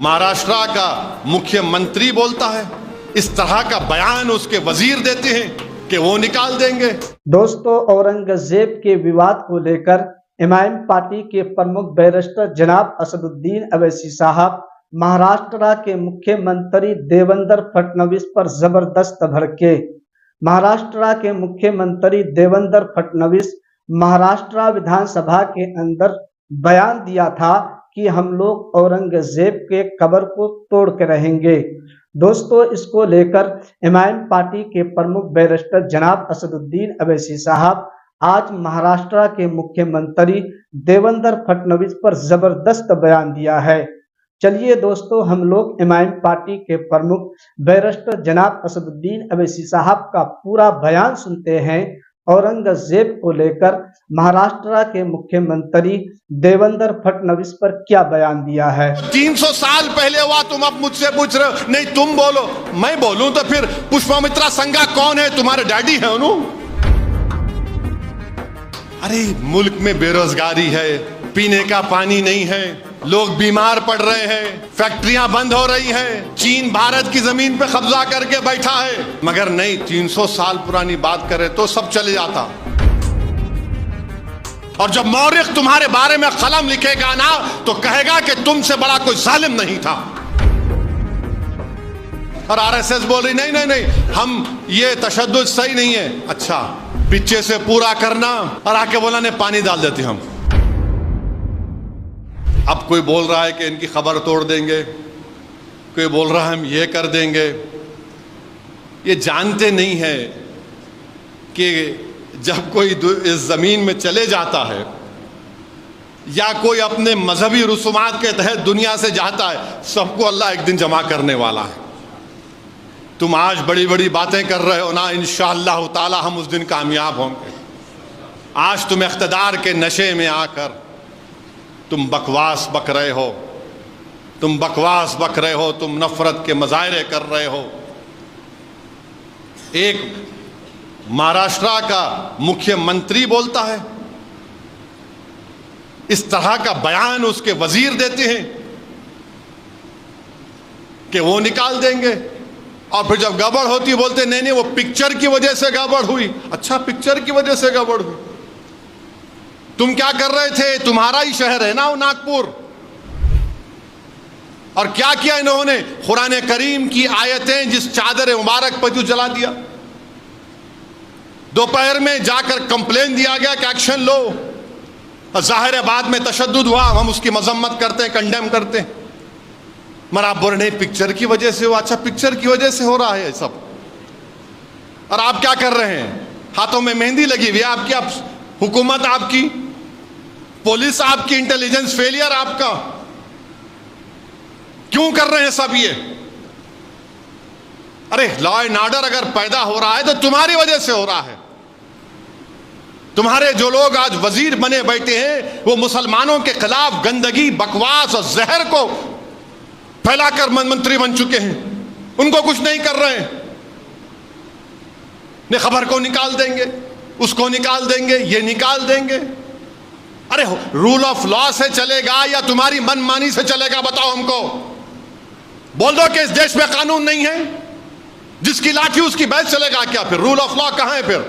महाराष्ट्र का मुख्यमंत्री बोलता है, इस तरह का बयान उसके वजीर देते हैं कि वो निकाल देंगे। दोस्तों, औरंगजेब के विवाद को लेकर एमआईएम पार्टी के प्रमुख बैरिस्टर जनाब असदुद्दीन अवैसी साहब महाराष्ट्र के मुख्यमंत्री देवेंद्र फडणवीस पर जबरदस्त भड़के। महाराष्ट्र के मुख्यमंत्री देवेंद्र फडणवीस महाराष्ट्र विधानसभा के अंदर बयान दिया था कि हम लोग औरंगजेब के कब्र को तोड़ के रहेंगे। दोस्तों, इसको लेकर एमआईएम पार्टी के प्रमुख बैरिस्टर जनाब असदुद्दीन अवैसी साहब आज महाराष्ट्र के मुख्यमंत्री देवेंद्र फडणवीस पर जबरदस्त बयान दिया है। चलिए दोस्तों, हम लोग एमआईएम पार्टी के प्रमुख बैरिस्टर जनाब असदुद्दीन अवैसी साहब का पूरा बयान सुनते हैं। औरंगजेब को लेकर महाराष्ट्र के मुख्यमंत्री देवेंद्र फडणवीस पर क्या बयान दिया है। 300 साल पहले हुआ, तुम अब मुझसे पूछ रहे हो। नहीं, तुम बोलो, मैं बोलूं तो फिर पुष्पमित्रा संघा कौन है? तुम्हारे डैडी है उन्होंने। अरे मुल्क में बेरोजगारी है, पीने का पानी नहीं है, लोग बीमार पड़ रहे हैं, फैक्ट्रियां बंद हो रही हैं, चीन भारत की जमीन पे कब्जा करके बैठा है। मगर नहीं, 300 साल पुरानी बात करे तो सब चले जाता। और जब मौर्य तुम्हारे बारे में कलम लिखेगा ना, तो कहेगा कि तुमसे बड़ा कोई जालिम नहीं था। और आरएसएस बोल रही नहीं नहीं नहीं, हम ये तशद्दुद सही नहीं है। अच्छा, पीछे से पूरा करना और आके बोला ने पानी डाल देते हम। अब कोई बोल रहा है कि इनकी खबर तोड़ देंगे, कोई बोल रहा है हम ये कर देंगे। ये जानते नहीं है कि जब कोई इस जमीन में चले जाता है या कोई अपने मजहबी रसूमात के तहत दुनिया से जाता है, सबको अल्लाह एक दिन जमा करने वाला है। तुम आज बड़ी बड़ी बातें कर रहे हो ना, इंशाअल्लाह ताला हम उस दिन कामयाब होंगे। आज तुम इख्तिदार के नशे में आकर तुम बकवास बक रहे हो, तुम बकवास बक रहे हो, तुम नफरत के मजाहरे कर रहे हो। एक महाराष्ट्र का मुख्यमंत्री बोलता है, इस तरह का बयान उसके वजीर देते हैं कि वो निकाल देंगे। और फिर जब गड़बड़ होती बोलते नहीं नहीं, वो पिक्चर की वजह से गड़बड़ हुई। अच्छा, पिक्चर की वजह से गड़बड़ हुई? तुम क्या कर रहे थे? तुम्हारा ही शहर है ना वो नागपुर। और क्या किया इन्होंने? कुरान करीम की आयतें जिस चादर मुबारक पर जला दिया। दोपहर में जाकर कंप्लेन दिया गया कि एक्शन लो। और जाहिर है बाद में तशद्दुद हुआ, हम उसकी मजम्मत करते हैं, कंडेम करते हैं। मगर आप बोल रहे नहीं पिक्चर की वजह से हुआ। अच्छा, पिक्चर की वजह से हो रहा है सब। और आप क्या कर रहे हैं? हाथों में मेहंदी लगी हुई है आपकी, आप हुकूमत आपकी, पुलिस आपकी, इंटेलिजेंस फेलियर आपका। क्यों कर रहे हैं सब ये? अरे लॉ एंड ऑर्डर अगर पैदा हो रहा है तो तुम्हारी वजह से हो रहा है। तुम्हारे जो लोग आज वजीर बने बैठे हैं वो मुसलमानों के खिलाफ गंदगी, बकवास और जहर को फैलाकर मंत्री बन चुके हैं। उनको कुछ नहीं कर रहे हैं। ने खबर को निकाल देंगे, उसको निकाल देंगे, ये निकाल देंगे। अरे रूल ऑफ लॉ से चलेगा या तुम्हारी मनमानी से चलेगा? बताओ हमको। बोल दो कि इस देश में कानून नहीं है, जिसकी लाठी उसकी बैल चलेगा क्या? फिर रूल ऑफ लॉ कहां है? फिर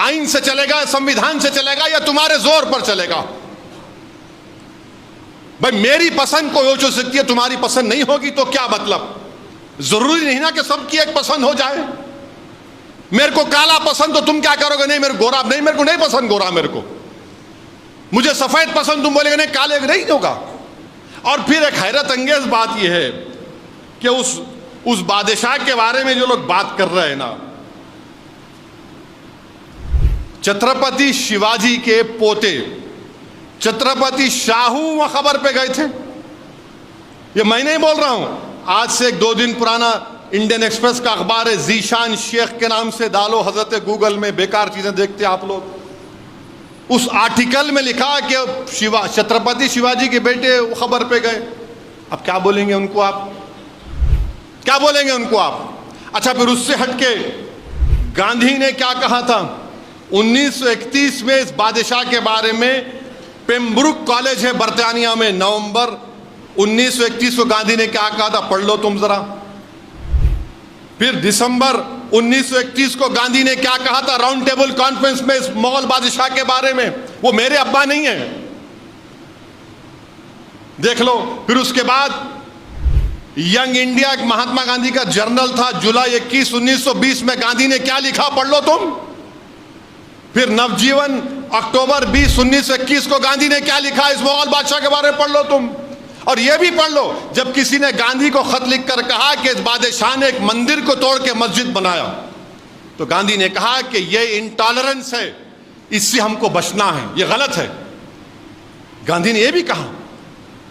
आइन से चलेगा, संविधान से चलेगा या तुम्हारे जोर पर चलेगा? भाई मेरी पसंद कोई हो सकती है, तुम्हारी पसंद नहीं होगी तो क्या मतलब? जरूरी नहीं ना कि सबकी एक पसंद हो जाए। मेरे को काला पसंद तो तुम क्या करोगे? नहीं मेरे गोरा नहीं, मेरे को नहीं पसंद गोरा, मेरे को मुझे सफेद पसंद, तुम बोलेगे नहीं काले नहीं होगा। और फिर एक हैरत अंगेज बात यह है कि उस बादशाह के बारे में जो लोग बात कर रहे हैं ना, छत्रपति शिवाजी के पोते छत्रपति शाहू वहां खबर पे गए थे। ये मैं नहीं बोल रहा हूं, आज से 1-2 दिन पुराना इंडियन एक्सप्रेस का अखबार है, जीशान शेख के नाम से डालो हजरत गूगल में, बेकार चीजें देखते आप लोग। उस आर्टिकल में लिखा कि छत्रपति शिवाजी के बेटे खबर पे गए। अब क्या बोलेंगे उनको आप? क्या बोलेंगे उनको आप? अच्छा, फिर उससे हटके गांधी ने क्या कहा था? 1931 में इस बादशाह के बारे में पेम्ब्रुक कॉलेज है बर्तानिया में, नवंबर 1921 को गांधी ने क्या कहा था, पढ़ लो तुम जरा। फिर दिसंबर 1931 को गांधी ने क्या कहा था राउंड टेबल कॉन्फ्रेंस में इस मुगल बादशाह के बारे में, वो मेरे अब्बा नहीं है, देख लो। फिर उसके बाद यंग इंडिया एक महात्मा गांधी का जर्नल था, जुलाई 21 1920 में गांधी ने क्या लिखा, पढ़ लो तुम। फिर नवजीवन अक्टूबर 20 1921 को गांधी ने क्या लिखा इस मुगल बादशाह के बारे में, पढ़ लो तुम। और यह भी पढ़ लो, जब किसी ने गांधी को खत लिखकर कहा कि इस बादशाह ने एक मंदिर को तोड़ के मस्जिद बनाया, तो गांधी ने कहा कि यह इंटॉलरेंस है, इससे हमको बचना है, यह गलत है। गांधी ने यह भी कहा।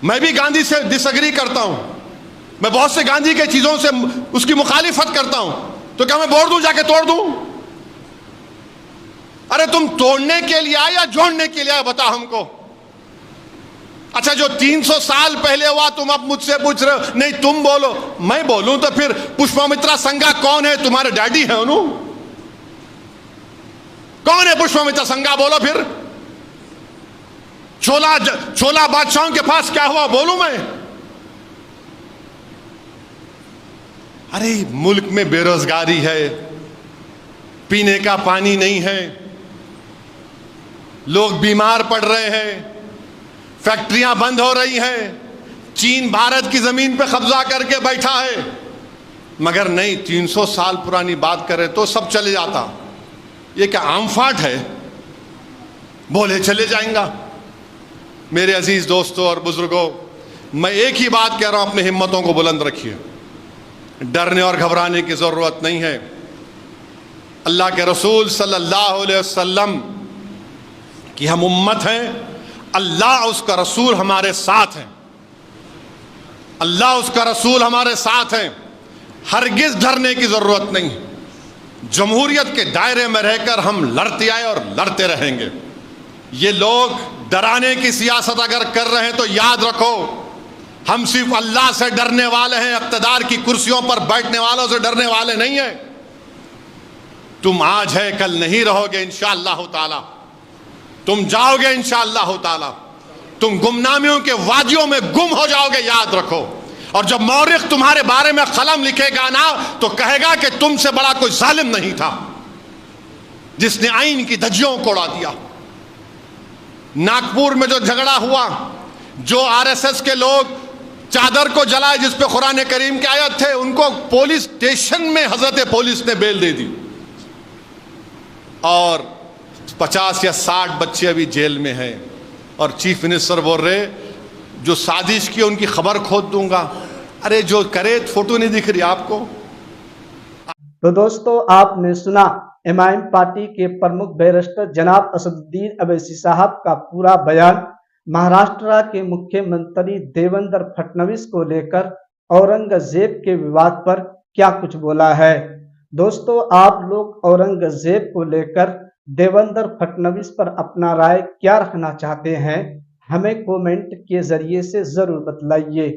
मैं भी गांधी से डिसएग्री करता हूं, मैं बहुत से गांधी के चीजों से उसकी मुखालिफत करता हूं, तो क्या मैं बोल दूं, जाके तोड़ दूं? अरे तुम तोड़ने के लिए आए या जोड़ने के लिए आए, बता हमको। अच्छा, जो 300 साल पहले हुआ तुम अब मुझसे पूछ रहे हो, नहीं तुम बोलो, मैं बोलूं तो फिर पुष्पमित्रा संगा कौन है? तुम्हारे डैडी है उन्हों? कौन है पुष्पमित्रा संगा, बोलो फिर। छोला बादशाहों के पास क्या हुआ, बोलूं मैं? अरे मुल्क में बेरोजगारी है, पीने का पानी नहीं है, लोग बीमार पड़ रहे हैं, फैक्ट्रियां बंद हो रही हैं, चीन भारत की जमीन पे कब्जा करके बैठा है। मगर नहीं, 300 साल पुरानी बात करें तो सब चले जाता। ये क्या आमफाट है, बोले चले जाएंगा। मेरे अजीज दोस्तों और बुजुर्गों, मैं एक ही बात कह रहा हूं, अपनी हिम्मतों को बुलंद रखिए, डरने और घबराने की जरूरत नहीं है। अल्लाह के रसूल सल्लल्लाहु अलैहि वसल्लम की हम उम्मत हैं, अल्लाह उसका रसूल हमारे साथ हैं, अल्लाह उसका रसूल हमारे साथ हैं, हरगिज डरने की जरूरत नहीं। जमहूरियत के दायरे में रहकर हम लड़ते आए और लड़ते रहेंगे। ये लोग डराने की सियासत अगर कर रहे हैं तो याद रखो, हम सिर्फ अल्लाह से डरने वाले हैं, इक़्तिदार की कुर्सियों पर बैठने वालों से डरने वाले नहीं हैं। तुम आज है कल नहीं रहोगे इंशाअल्लाह ताला, तुम जाओगे इंशाअल्लाह ताला, तुम गुमनामियों के वादियों में गुम हो जाओगे, याद रखो। और जब मौरिख तुम्हारे बारे में कलम लिखेगा ना, तो कहेगा कि तुमसे बड़ा कोई जालिम नहीं था जिसने आइन की धज्जियों को उड़ा दिया। नागपुर में जो झगड़ा हुआ, जो आरएसएस के लोग चादर को जलाए जिस पे कुरान करीम के आयत थे, उनको पुलिस स्टेशन में हजरत पुलिस ने बेल दे दी, और 50 या 60 बच्चे अभी जेल में हैं। और चीफ मिनिस्टर बोल रहे जो साजिश की उनकी खबर खोद दूंगा। अरे जो करे, फोटो नहीं दिख रही आपको? तो दोस्तों, आपने सुना एमआईएम पार्टी के प्रमुख बैरिस्टर जनाब असदुद्दीन अवैसी साहब का पूरा बयान महाराष्ट्र के मुख्यमंत्री देवेंद्र फडणवीस को लेकर औरंगजेब के विवाद पर क्या कुछ बोला है। दोस्तों, आप लोग औरंगजेब को लेकर देवेंद्र फडणवीस पर अपना राय क्या रखना चाहते हैं, हमें कमेंट के जरिए से जरूर बतलाइए।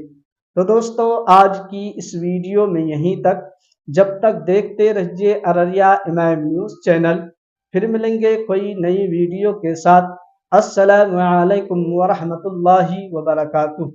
तो दोस्तों, आज की इस वीडियो में यहीं तक। जब तक देखते रहिए अररिया एमआईएम न्यूज चैनल। फिर मिलेंगे कोई नई वीडियो के साथ। अस्सलामु अलैकुम व रहमतुल्लाहि व बरकातुहू।